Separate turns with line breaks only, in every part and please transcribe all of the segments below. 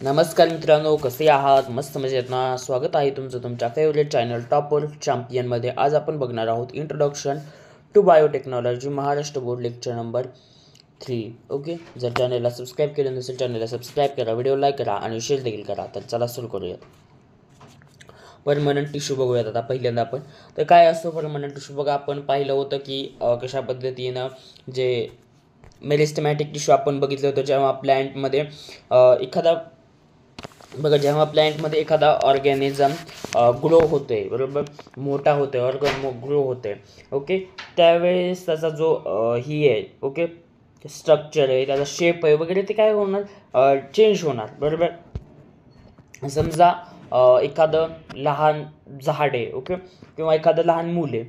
नमस्कार मित्रांनो, कसे आहात? मस्त मजेत ना? स्वागत आहे तुमचं तुमच्या फेवरेट चॅनल टॉपर चॅम्पियनमध्ये. आज आपण बघणार आहोत introduction to biotechnology Maharashtra board lecture number 3. Okay, जर चॅनलला सबस्क्राईब केलं नसेल चॅनलला सबस्क्राईब करा, व्हिडिओ लाईक करा आणि शेअर देखील करा. तर चला सुरू करूयात. परमनंट टिश्यू बघूयात आता पहिल्यांदा आपण. तर काय असतो परमनंट टिश्यू? बघा, आपण पाहिलं होतं की कशा पद्धतीनं जे मेरिस्टेमॅटिक टिश्यू आपण बघितलं होतं, जेव्हा प्लॅन्टमध्ये जेव्हा प्लॅन्टमध्ये एखादा ऑर्गॅनिझम ग्रो होते, बरोबर, मोठा होते, ग्रो होते, ओके, त्यावेळेस त्याचा जो ही आहे, ओके, स्ट्रक्चर आहे, त्याचा शेप आहे वगैरे, ते काय होणार, चेंज होणार, बरोबर. समजा एखादं लहान झाड आहे, ओके, किंवा एखादं लहान मूल आहे,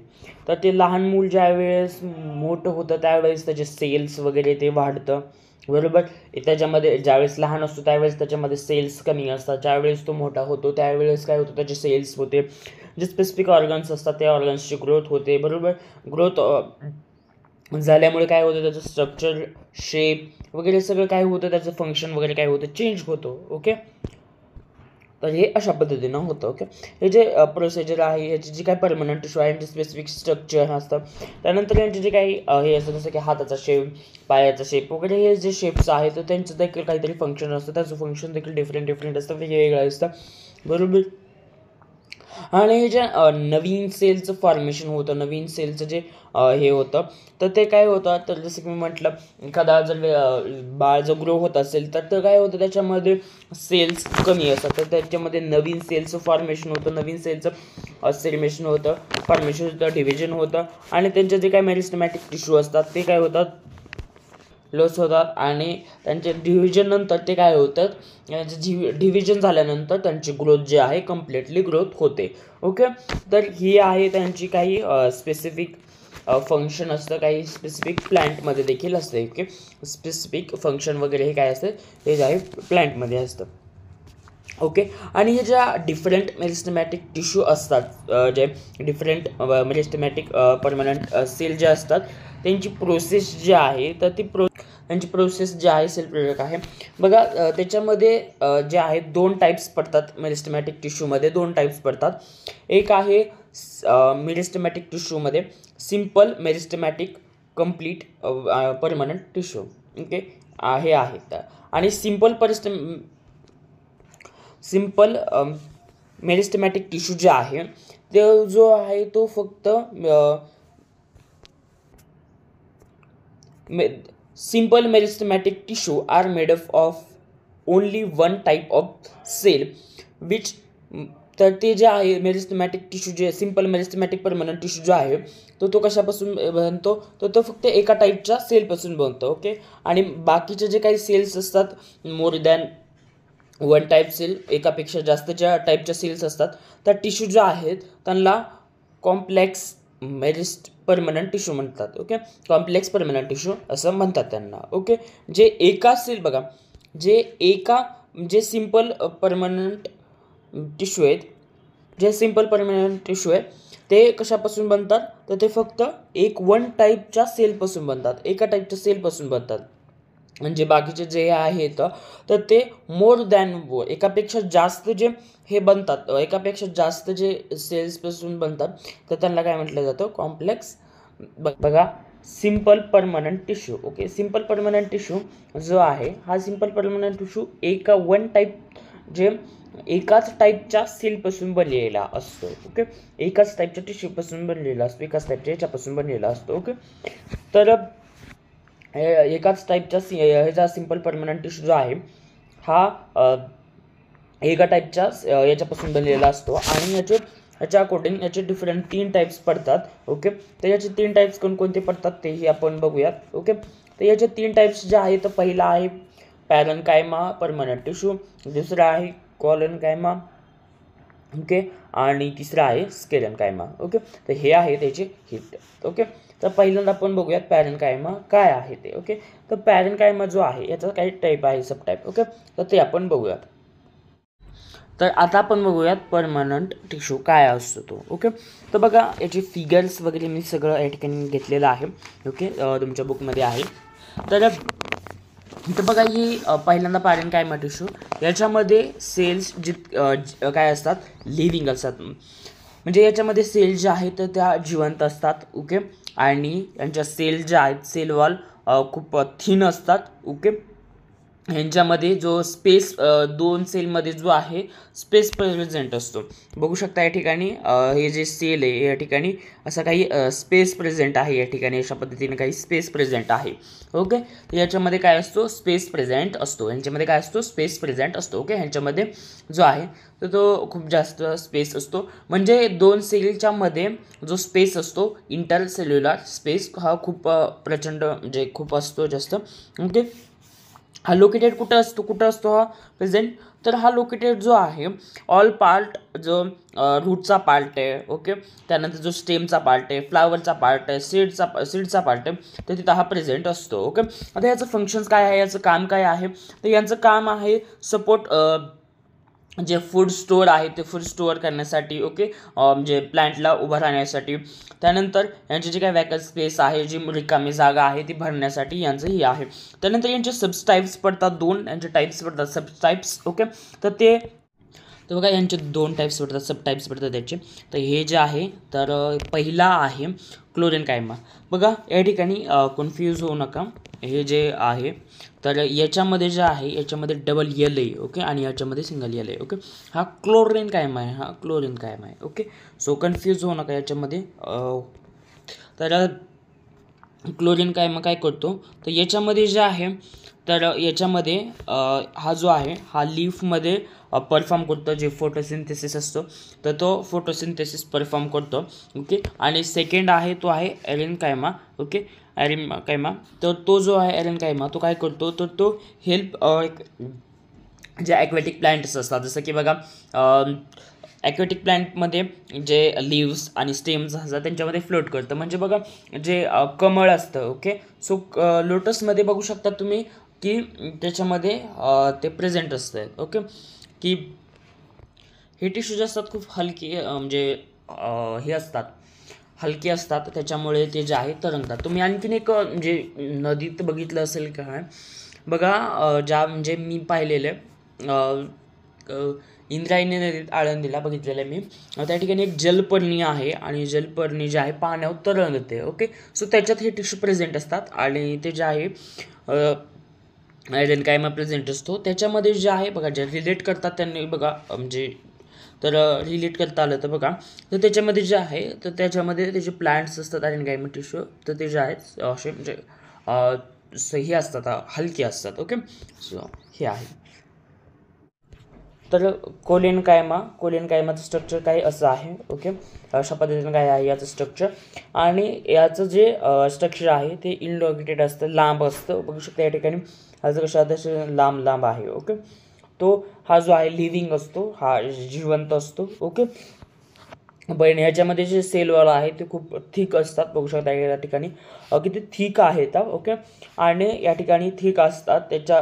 तर ते लहान मूल ज्यावेळेस मोठं होतं त्यावेळेस त्याचे सेल्स वगैरे ते वाढतं, बरोबर. त्याच्यामध्ये ज्यावेळेस लहान असतो त्यावेळेस त्याच्यामध्ये सेल्स कमी असतात. ज्यावेळेस तो मोठा होतो त्यावेळेस काय होतं, त्याचे सेल्स होते, जे स्पेसिफिक ऑर्गन्स असतात त्या ऑर्गन्सची ग्रोथ होते, बरोबर. ग्रोथ झाल्यामुळे काय होतं, त्याचं स्ट्रक्चर, शेप वगैरे सगळं काय होतं, त्याचं फंक्शन वगैरे काय होतं, चेंज होतो. ओके, तर हे अशा पद्धतीनं होतं. ओके, हे जे प्रोसिजर आहे, याची जी काही परमनंट टिश्यू आहे, यांचे स्पेसिफिक स्ट्रक्चर असतं. त्यानंतर यांचे जे काही हे असतं, जसं की हाताचा शेप, पायाचा शेप वगैरे, हे जे शेप्स आहेत तर त्यांचं देखील काहीतरी फंक्शन असतं. त्याचं फंक्शन देखील डिफरंट असतं, वेगवेगळं असतं, बरोबर. आणि हे जे नवीन सेलचं फॉर्मेशन होतं, नवीन सेलचं जे हे होतं, तर ते काय होतं, तर जसं की मी म्हटलं, एखादा जर बाळ जर ग्रो होत असेल तर काय होतं, त्याच्यामध्ये सेल्स कमी असतात, तर त्याच्यामध्ये नवीन सेलचं फॉर्मेशन होतं, नवीन सेलचं सेलिमेशन होतं, फॉर्मेशन होतं, डिव्हिजन होतं, आणि त्यांचे जे काही मेरिस्टेमॅटिक टिश्यू असतात ते काय होतात, लॉस होतात. आणि त्यांचे डिव्हिजन नंतर ते काय होतात, डिव्हिजन झाल्यानंतर त्यांची ग्रोथ जी आहे कम्प्लिटली ग्रोथ होते. ओके, तर ही आहे त्यांची काही स्पेसिफिक फंक्शन असतं, काही स्पेसिफिक प्लॅन्टमध्ये देखील असते. ओके, स्पेसिफिक फंक्शन वगैरे हे काय असतं, हे जे आहे प्लॅन्टमध्ये असतं. ओके, आणि हे ज्या डिफरंट मेरिस्टेमॅटिक टिश्यू असतात, जे डिफरंट मेरिस्टेमॅटिक परमनंट सेल जे असतात, त्यांची प्रोसेस जी आहे, तर त्यांची प्रोसेस जी आहे, सेल प्रोडक्ट आहे. बघा, त्याच्यामध्ये जे आहेत 2 टाईप्स पडतात. मेरिस्टेमॅटिक टिश्यूमध्ये 2 टाईप्स पडतात. एक आहे मेरिस्टेमॅटिक टिश्यूमध्ये simple meristematic complete permanent tissue. Okay, हे आहेत. आणि सिम्पल मेरिस्टेमॅटिक टिश्यू जे आहे, तो जो आहे तो फक्त simple meristematic tissue are made up of only one type of cell which, तर ते जे आहे मेरिस्टेमॅटिक टिश्यू, जे सिम्पल मेरिस्टेमॅटिक परमनंट टिश्यू जो आहे तो कशापासून बनतो, तो फक्त एका टाईपच्या सेलपासून बनतो. ओके, आणि बाकीचे जे काही सेल्स असतात, मोर दॅन 1 टाईप सेल, एकापेक्षा जास्तच्या टाईपच्या सेल्स असतात, त्या टिश्यू ज्या आहेत त्यांना कॉम्प्लेक्स परमनंट टिश्यू म्हणतात. ओके, कॉम्प्लेक्स परमनंट टिश्यू असं म्हणतात त्यांना. ओके, जे एका सेल, बघा, जे सिम्पल परमनंट टिश्यू आहेत, ते कशापासून बनतात, तर ते फक्त 1 टाईपच्या सेलपासून बनतात, एका टाईपच्या सेलपासून बनतात. म्हणजे बाकीचे जे आहेत तर ते मोर दॅन एकापेक्षा जास्त जे हे बनतात, एकापेक्षा जास्त जे सेल्सपासून बनतात, तर त्यांना काय म्हटलं जातं, कॉम्प्लेक्स. बघा, simple permanent tissue. Okay, simple permanent tissue जो आहे, हा सिम्पल परमनंट टिश्यू एकाच टाईपच्या सेलपासून बनलेला असतो. ओके, एकाच टाईपच्या टिश्यूपासून बनलेला असतो, एकाच टाईपच्या याच्यापासून बनलेला असतो. ओके, तर एकाच टाईपच्या ह्याचा सिम्पल परमनंट टिश्यू जो आहे हा एका टाईपच्या याच्यापासून बनलेला असतो. आणि याच्या अकॉर्डिंग याचे डिफरंट 3 टाईप्स पडतात. ओके, तर याचे 3 टाईप्स कोणकोणते पडतात तेही आपण बघूयात. ओके, तर याचे 3 टाईप्स जे आहेत, तर पहिला आहे पॅरेन्कायमा परमनंट टिश्यू, दुसरा आहे कॉलेनकायमा, ओके, आणि तिसरा आहे स्केलेनकायमा. ओके, तर हे आहे त्याचे हिट. ओके, तर पहिल्यांदा आपण बघूयात पॅरेन्कायमा काय आहे ते. ओके, तर पॅरेन्कायमा जो आहे याचा काही टाईप आहे, सब टाईप. ओके, तर ते आपण बघूयात. तर आता आपण बघूयात परमनंट टिश्यू काय असतो तो. ओके, तर बघा, याचे फिगर्स वगैरे मी सगळं या ठिकाणी घेतलेलं आहे. ओके, तुमच्या बुकमध्ये आहे. तर तर बघा ही पहिल्यांदा पॅरेनकायमा टिश्यू, याच्यामध्ये सेल्स काय असतात, लिव्हिंग असतात. म्हणजे याच्यामध्ये सेल ज्या आहेत तर त्या जिवंत असतात. ओके. आणि यांच्या सेल ज्या आहेत, सेल वॉल खूप थिन असतात. ओके. ह्यांच्यामध्ये जो स्पेस, दोन सेलमध्ये जो आहे स्पेस प्रेझेंट असतो. बघू शकता या ठिकाणी हे जे सेल आहे या ठिकाणी असं काही स्पेस प्रेझेंट आहे. या ठिकाणी अशा पद्धतीने काही स्पेस प्रेझेंट आहे. ओके. याच्यामध्ये काय असतो, स्पेस प्रेझेंट असतो. यांच्यामध्ये काय असतो, स्पेस प्रेझेंट असतो. ओके. ह्यांच्यामध्ये जो आहे तर तो खूप जास्त स्पेस असतो. म्हणजे दोन सेलच्या मध्ये जो स्पेस असतो, इंटरसेल्युलर स्पेस, हा खूप प्रचंड म्हणजे खूप असतो जास्त. ओके. हा लोकेटेड कुठं असतो हा प्रेझेंट, तर हा लोकेटेड जो आहे ऑल पार्ट, जो रूटचा पार्ट आहे. ओके. त्यानंतर जो स्टेमचा पार्ट आहे, फ्लावरचा पार्ट आहे, सीडचा पार्ट आहे, तर तिथं हा प्रेझेंट असतो. ओके. आता याचं फंक्शन्स काय आहे, याचं काम काय आहे, तर यांचं काम आहे सपोर्ट जे फूड स्टोअर आहे ते फूड स्टोअर करण्यासाठी. ओके. म्हणजे प्लांटला उभं राहण्यासाठी. त्यानंतर यांची जी काही वॅकंट स्पेस आहे, जी रिकामी जागा आहे ती भरण्यासाठी यांचं हे आहे. त्यानंतर यांचे सबटाईप्स पडतात, दोन यांचे टाईप्स पडतात सबटाईप्स. ओके. तर बघा यांचे दोन टाईप्स पडतात, सबटाईप्स पडतात त्याचे. तर हे जे आहे तर पहिला आहे क्लोरेनकायमा. बघा या ठिकाणी कन्फ्यूज होऊ नका. हे जे आहे तर याच्यामध्ये जे आहे याच्यामध्ये डबल यल आहे. ओके. आणि याच्यामध्ये सिंगल यल आहे. ओके. हा क्लोरेनकायमा आहे, हा क्लोरेनकायमा आहे. ओके. सो कन्फ्यूज होऊ नका याच्यामध्ये. तर क्लोरेनकायमा काय करतो, तर याच्यामध्ये जे आहे तर याच्यामध्ये हा जो आहे हा लीफमध्ये परफॉर्म करतो, जे फोटोसिंथेसिस असतो तर तो फोटोसिंथेसिस परफॉर्म करतो. ओके. आणि सेकंड आहे तो आहे एरेनकायमा. ओके. एरेनकायमा, तर तो जो आहे एरेनकायमा तो काय करतो, तर तो हेल्प जे ॲक्वॅटिक प्लांट्स असतात, जसं की बघा ॲक्वॅटिक प्लांटमध्ये जे लिव्स आणि स्टेम्स असतात त्यांच्यामध्ये फ्लोट करतं. म्हणजे बघा जे कमळ असतं. ओके. सो लोटसमध्ये बघू शकता तुम्ही की त्याच्यामध्ये ते प्रेझेंट असतं. ओके. की हे टिश्यूज असतात खूप हलकी, म्हणजे हे असतात, हलके असतात, त्याच्यामुळे ते जे आहे तरंगतात. तुम्ही आणखीन एक म्हणजे नदीत बघितलं असेल काय बघा, ज्या म्हणजे मी पाहिलेले इंद्रायणी नदीत आळंदीला बघितलेलं आहे मी. त्या ठिकाणी एक जलपर्णी आहे आणि जलपर्णी जे आहे पाण्यावर तरंगते. ओके. सो त्याच्यात हे टिश्यू प्रेझेंट असतात आणि ते जे आहे एरेनकायमा प्रेझेंट असतो. त्याच्यामध्ये जे आहे बघा, जे रिलेट करतात त्यांनी बघा, म्हणजे तर रिलेट करता आलं तर बघा, तर त्याच्यामध्ये जे आहे तर त्याच्यामध्ये त्याचे प्लांट्स असतात एरेनकायमा टिश्यू, तर ते जे आहेत असे म्हणजे हे असतात, हलके असतात. ओके. सो हे आहे. तर कोलेनकायमाचं स्ट्रक्चर काय असं आहे. ओके. अशा पद्धतीने काय आहे याचं स्ट्रक्चर. आणि याचं जे स्ट्रक्चर आहे ते इनलॉंगेटेड असतं, लांब असतं. बघू शकता या ठिकाणी ह्याचं कशा तसं लांब आहे. ओके. तो हा जो आहे लिव्हिंग असतो, हा जिवंत असतो. ओके. पण ह्याच्यामध्ये जे सेल वॉल आहे ते खूप थिक असतात. बघू शकता या ठिकाणी किती थिक आहेत. ओके. आणि या ठिकाणी थिक असतात, त्याच्या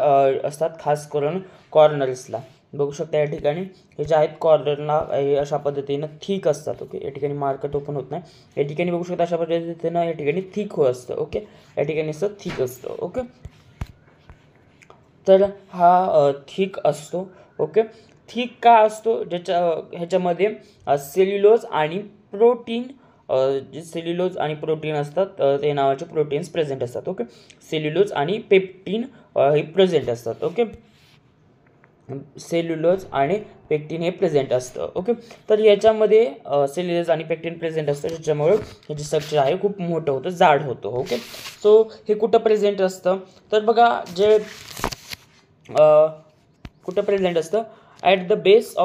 असतात खास करून कॉर्नर्सला. बघू शकता या ठिकाणी हे जे आहेत कॉर्नरला हे अशा पद्धतीनं थिक असतात. ओके. या ठिकाणी मार्केट ओपन होत नाही. या ठिकाणी बघू शकता अशा पद्धतीनं या ठिकाणी थिक हो असतं. ओके. या ठिकाणी असं थिक असतं. ओके. तर हा थिक असतो. ओके. थिक का असतो, ह्याच्यामध्ये सेल्युलोज आणि प्रोटीन, जे सेल्युलोज आणि प्रोटीन असतात ते नावाचे प्रोटीन्स प्रेझेंट असतात. ओके. सेल्युलोज आणि पेप्टीन हे प्रेझेंट असतात. ओके. सेल्युलोज आणि पेक्टिन हे प्रेझेंट असतं. ओके. तर याच्यामध्ये सेल्युलोज आणि पेक्टिन प्रेझेंट असतं, त्याच्यामुळे हे जे स्ट्रक्चर आहे खूप मोठं होतं, जाड होतं. ओके. सो हे कुठं प्रेझेंट असतं, तर बघा जे कुठं प्रेझेंट असतं, at the base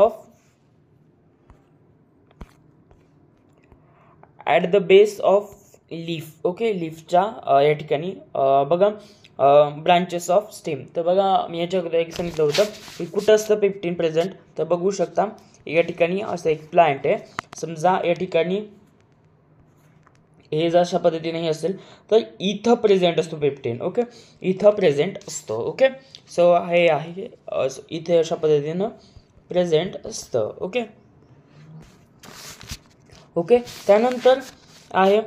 of leaf. Okay. लीफच्या या ठिकाणी बघा ब्रांचेस ऑफ स्टेम. तर बघा मी याच्या एक सांगितलं होतं की कुठं असतं पेप्टिन प्रेझेंट, तर बघू शकता या ठिकाणी असं एक प्लांट आहे. समजा या ठिकाणी हे जर अशा पद्धतीने हे असेल तर इथं प्रेझेंट असतो पेप्टिन. ओके. इथं प्रेझेंट असतो. ओके. सो हे आहे इथे अशा पद्धतीनं प्रेझेंट असतं. ओके. ओके. त्यानंतर आहे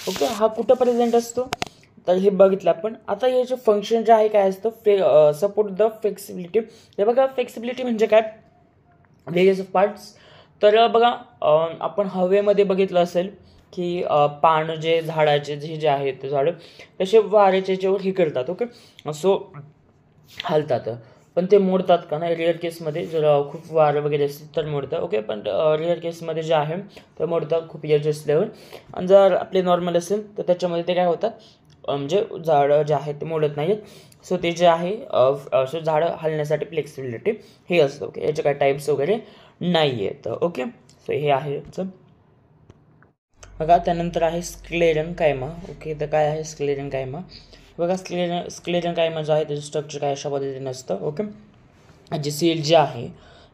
ओके, हा कुठं प्रेझेंट असतो, तर हे बघितलं आपण. आता याचे फंक्शन जे आहे काय असतं, सपोर्ट द फ्लेक्सिबिलिटी. हे बघा फ्लेक्सिबिलिटी म्हणजे काय, व्हेरियस ऑफ पार्ट्स. तर बघा आपण हवेमध्ये बघितलं असेल की पान जे झाडाचे जे आहेत ते झाडं तसे वाऱ्याच्या याच्यावर हे करतात, ओके, सो हलतात, पण ते मोडतात का नाही. रिअर केसमध्ये जर खूप वारं वगैरे असेल तर मोडतं, ओके, पण रिअर केसमध्ये जे आहे ते मोडतात खूप एज असल्यावर. आणि जर आपले नॉर्मल असेल तर त्याच्यामध्ये ते काय होतात, म्हणजे झाडं जे आहेत ते मोडत नाहीत. सो ते जे आहे असं झाडं हलण्यासाठी फ्लेक्सिबिलिटी हे असतं, ओके. याचे काय टाईप्स वगैरे नाही आहेत, ओके. सो हे आहे याचं. बघा त्यानंतर आहे स्क्लेरनकायमा, ओके. तर काय आहे स्क्लेरनकायमा, बघा स्क्लेरनकायमा जो आहे त्याचं स्ट्रक्चर काय अशा पद्धतीने असतं, ओके. जी सेल जी आहे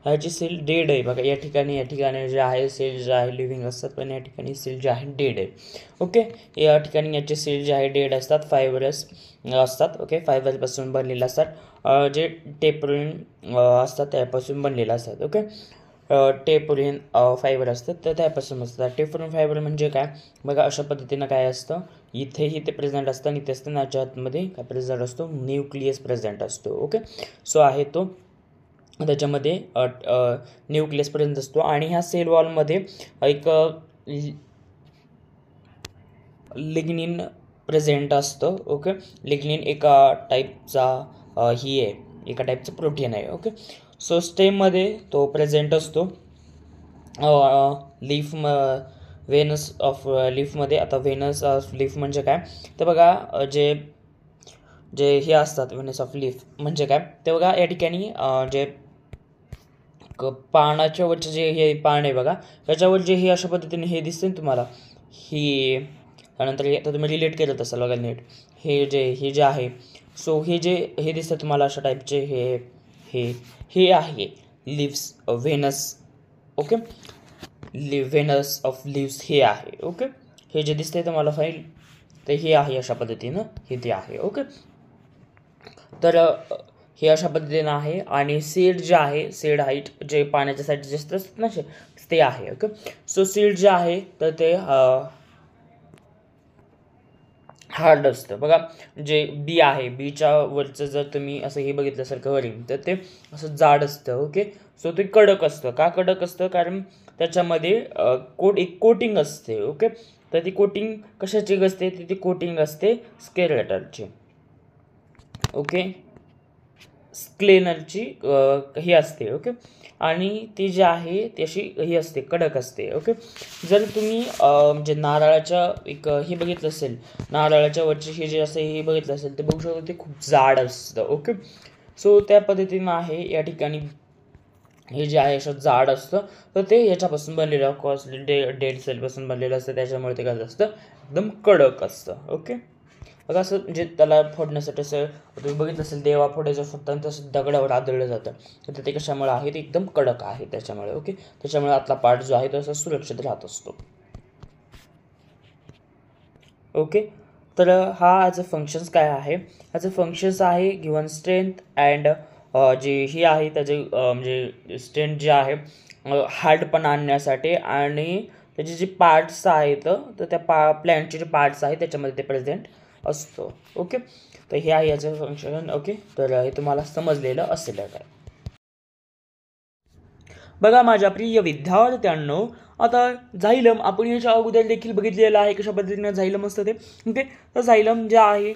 ह्याची सेल डेड आहे. बघा या ठिकाणी जे आहे सेल जे आहे लिव्हिंग असतात, पण या ठिकाणी सेल जे आहे डेड आहे, ओके. या ठिकाणी याचे सेल जे आहे डेड असतात, फायबरस असतात, ओके. फायबरपासून बनलेले असतात, जे टेपरिन असतात त्यापासून बनलेले असतात, ओके. टेपोरिन फायबर असतात तर त्यापासून असतात. टेपोरिन फायबर म्हणजे काय, बघा अशा पद्धतीनं काय असतं, इथेही ते प्रेझेंट असतं आणि इथे असतं, याच्या आतमध्ये काय प्रेझेंट असतो, न्यूक्लियस प्रेझेंट असतो, ओके. सो आहे तो त्याच्यामध्ये न्यूक्लियस प्रेझेंट असतो. आणि ह्या सेल वॉलमध्ये एक लिग्निन प्रेझेंट असतं, ओके. लिग्निन एका टाईपचा ही आहे, एका टाईपचं प्रोटीन आहे, ओके. सो स्टेममध्ये तो प्रेझेंट असतो. लीफ व्हेनस ऑफ लीफमध्ये. आता व्हेनस ऑफ लीफ म्हणजे काय, तर बघा जे जे हे असतात व्हेनस ऑफ लीफ म्हणजे काय, ते बघा या ठिकाणी जे पानाच्या वरचे जे हे पान आहे बघा, त्याच्यावर जे हे अशा पद्धतीने हे दिसते ना तुम्हाला, ही त्यानंतर आता तुम्ही रिलेट करत असाल बघा नीट, हे जे आहे, सो हे जे हे दिसतं तुम्हाला अशा टाईपचे हे हे हे आहे leaves veins, okay. Veins of leaves हे आहे, ओके. हे जे दिसतंय तुम्हाला फाईल, तर हे आहे अशा पद्धतीनं हे ते आहे, ओके. तर हे अशा पद्धतीनं आहे. आणि सीड जे आहे, सीड हाईट जे पाण्याच्या साईडचे जास्त असतात ना ते आहे, ओके. सो सीड जे आहे तर ते हार्ड असतं. बघा जे बी आहे, बीच्या वरचं जर तुम्ही असं हे बघितलं असेल कव्हरिंग, तर ते असं जाड असतं, ओके. सो ते कडक असतं. का कडक असतं, कारण त्याच्यामध्ये एक कोटिंग असते, ओके. तर ती कोटिंग कशाची असते, ती कोटिंग असते स्केलेटलची, ओके. स्क्लेनरची ही असते, ओके. आणि ती जी आहे ती अशी ही असते, कडक असते, ओके. जर तुम्ही म्हणजे नारळाच्या एक हे बघितलं असेल, नारळाच्या वरची हे जे असं हे बघितलं असेल, ते बघू शकतो ते खूप जाड असतं, ओके. सो त्या पद्धतीनं आहे या ठिकाणी हे जे आहे असं जाड असतं, तर ते याच्यापासून बनलेलं कॉस्टली डेड सेलपासून बनलेलं असतं, त्याच्यामुळे ते काय असतं एकदम कडक असतं, ओके. बघा असं म्हणजे त्याला फोडण्यासाठी असं तुम्ही बघितलं असेल देवा फोडायचं फक्त तसं दगडावर आदळलं जातं, तर ते कशामुळे आहे, ते एकदम कडक आहे त्याच्यामुळे, ओके. त्याच्यामुळे आतला पार्ट जो आहे तो असं सुरक्षित राहत असतो, ओके. तर हा ॲज अ फंक्शन्स काय आहे, ॲज अ फंक्शन्स आहे गिवन स्ट्रेंथ अँड जे ही आहे त्याचे म्हणजे स्ट्रेंथ जे आहे हार्डपणा आणण्यासाठी, आणि त्याचे जे पार्ट्स आहेत तर त्या प्लॅन्टचे जे पार्ट्स आहेत त्याच्यामध्ये ते प्रेझेंट असतो, ओके. तर हे आहे याचं फंक्शन, ओके. तर हे तुम्हाला समजलेलं असेल काय. बघा माझ्या प्रिय विद्यार्थ्यांनो, आता झायलम आपण याच्या अगोदर देखील बघितलेलं आहे कशा पद्धतीने झायलम असतं ते, ओके. तर झायलम जे आहे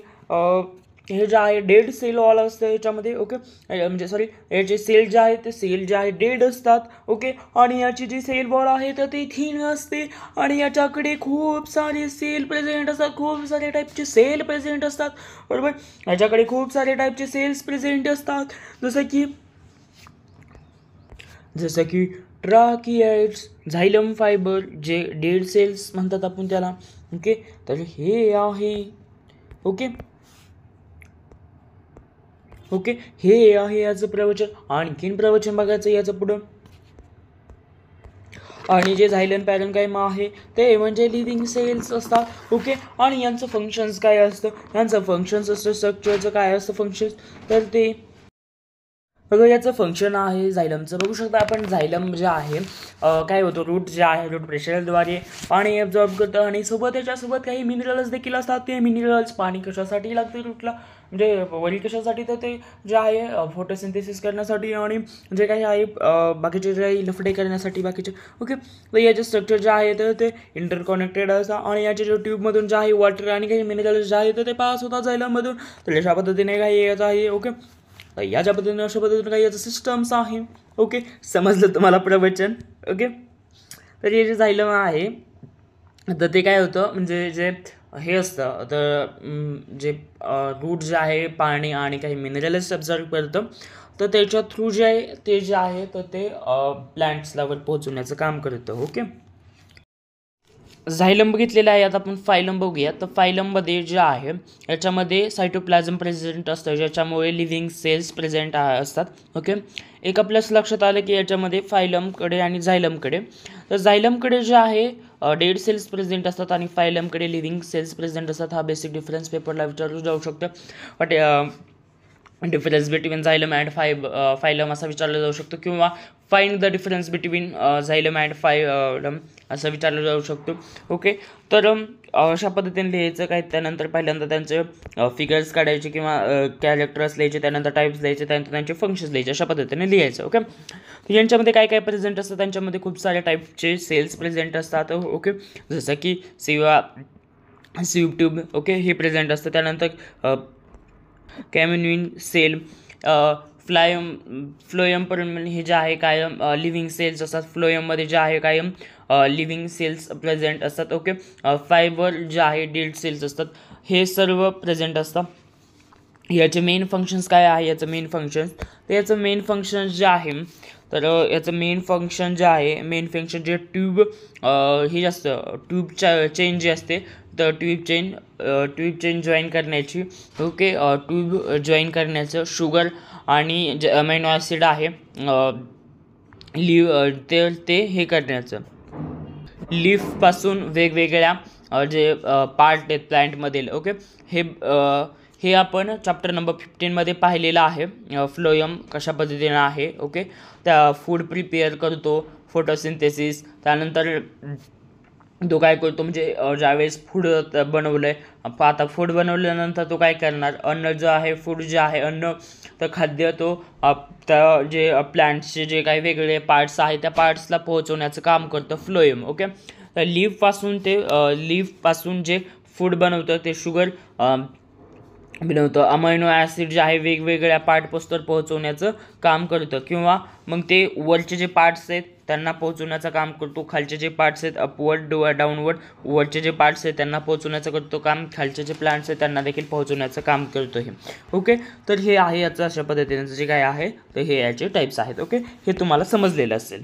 हे जे आहे डेड सेल वॉल असतं याच्यामध्ये, ओके. म्हणजे सॉरी, याचे सेल जे आहे ते सेल जे आहे डेड असतात, ओके. आणि याची जी सेल वॉल आहे तर ती थिन असते, आणि याच्याकडे खूप सारे सेल प्रेझेंट असतात, खूप सारे टाईपचे सेल प्रेझेंट असतात, बरोबर. याच्याकडे खूप सारे टाईपचे सेल्स प्रेझेंट असतात, जसं की ट्राकियाइड्स, झायलम फायबर, जे डेड सेल्स म्हणतात आपण त्याला, ओके. तर हे आहे, ओके. ओके, हे आहे याचं प्रवचन. आणखीन प्रवचन बघायचं याचं पुढं. आणि जे झायलन पॅरेन्काइमा आहे ते म्हणजे लिव्हिंग सेल्स असतात, ओके. आणि यांचं फंक्शन्स काय असतं, यांचं फंक्शन्स असतं स्ट्रक्चरचं काय असतं फंक्शन्स, तर ते बघा याचं फंक्शन आहे झायलमचं. बघू शकता आपण झायलम जे आहे काय होतं, रूट जे आहे रूट प्रेशरद्वारे पाणी ॲब्झॉर्ब करतं आणि त्याच्यासोबत काही मिनरल्स देखील असतात. ते मिनरल्स पाणी कशासाठी लागते रूटला, म्हणजे वरील कशासाठी, तर ते जे आहे फोटोसिंथेसिस करण्यासाठी आणि जे काही आहे बाकीचे जे काही लफडे करण्यासाठी बाकीचे. ओके, तर याचे स्ट्रक्चर जे आहे तर ते इंटरकनेक्टेड असतात आणि याच्या जे ट्यूबमधून जे आहे वॉटर आणि काही मिनरल्स जे आहे तर ते पास होतात झायलममधून. तर अशा पद्धतीने काही याचं आहे. ओके, तर याच्या पद्धतीने अशा पद्धतीने काही याचं सिस्टम्स आहे. ओके, समजलं तुम्हाला प्रवचन. ओके, तर हे जे झायलम आहे तर ते काय होतं, म्हणजे जे हे असतं तर जे रूट जे आहे पाणी आणि काही मिनरल्स ऑब्झर्व करतं, तर त्याच्या थ्रू जे आहे ते जे आहे तर ते प्लांट्सला पोहोचवण्याचं काम करतं. ओके, झायलम बघितलेलं आहे. आता आपण फायलम बघूया. तर फायलममध्ये जे आहे याच्यामध्ये सायटोप्लाझम प्रेझेंट असतं, ज्याच्यामुळे लिव्हिंग सेल्स प्रेझेंट असतात. ओके, एक आपल्यास लक्षात आलं की याच्यामध्ये फायलमकडे आणि झायलमकडे, तर झायलमकडे जे आहे डेड सेल्स प्रेझेंट असतात आणि फायलमकडे लिव्हिंग सेल्स प्रेझेंट असतात. हा बेसिक डिफरन्स पेपरला विचारला जाऊ शकतो. But difference between झायलम and phylum असा विचारला जाऊ शकतो, किंवा find the difference between झायलम and phylum असं विचारलं जाऊ शकतो. ओके, तर अशा पद्धतीने लिहायचं काय. त्यानंतर पहिल्यांदा त्यांचे फिगर्स काढायचे किंवा कॅरेक्टर्स लिहायचे, त्यानंतर टाईप्स लिहायचे, त्यानंतर त्यांचे फंक्शन्स लिहायचे. अशा पद्धतीने लिहायचं. ओके, तर यांच्यामध्ये काय काय प्रेझेंट असतं, त्यांच्यामध्ये खूप साऱ्या टाईपचे सेल्स प्रेझेंट असतात. ओके, जसं की सिव ट्यूब. ओके, हे प्रेझेंट असतं. त्यानंतर कॅम्युनिन सेल, फ्लोयम पण हे जे आहे कायम लिव्हिंग सेल्स असतात. फ्लोयममध्ये जे आहे कायम लिव्हिंग सेल्स प्रेझेंट असतात. ओके, फायबर जे आहे डेड सेल्स असतात. हे सर्व प्रेझेंट असतात. याचे मेन फंक्शन्स काय आहे, याचं मेन फंक्शन्स, तर याचं मेन फंक्शन जे आहे तर याचं मेन फंक्शन जे आहे, मेन फंक्शन जे ट्यूब हे असतं, ट्यूब चेन जी असते, तर ट्यूब चेन जॉईन करण्याची. ओके, ट्यूब जॉईन करण्याचं, शुगर आणि जे अमायनो ॲसिड आहे ते हे करण्याचं. लीफपासून वेगवेगळ्या जे पार्ट आहेत प्लॅन्टमधील. ओके, हे आपण चॅप्टर नंबर 15मध्ये पाहिलेलं आहे. फ्लोयम कशा पद्धतीने आहे. ओके, त्या फूड प्रिपेअर करतो, फोटोसिंथेसिस, त्यानंतर तो काय करतो, म्हणजे ज्यावेळेस फूड बनवलं आहे, आता फूड बनवल्यानंतर तो काय करणार, अन्न जो आहे, फूड जे आहे, अन्न तर खाद्य तो त्या जे प्लांट्सचे जे काही वेगवेगळे पार्ट्स आहेत त्या पार्ट्सला पोहोचवण्याचं काम करतं फ्लोयम. ओके, तर लीफपासून जे फूड बनवतं ते शुगर बनवतं. अमायनो ॲसिड जे आहे वेगवेगळ्या पार्टपोस्टर पोहोचवण्याचं काम करतं, किंवा मग ते वरचे जे पार्ट्स आहेत त्यांना पोहोचवण्याचं काम करतो. खालचे जे पार्ट्स आहेत अपवर्ड डाऊनवर्ड, वरचे जे पार्ट्स आहेत त्यांना पोहोचवण्याचं करतो काम. खालचे जे प्लांट्स आहेत त्यांना देखील पोहोचवण्याचं काम करतो हे. ओके, तर हे आहे याचं अशा पद्धतीने जे काय आहे तर हे याचे टाईप्स आहेत. ओके, हे तुम्हाला समजलेलं असेल.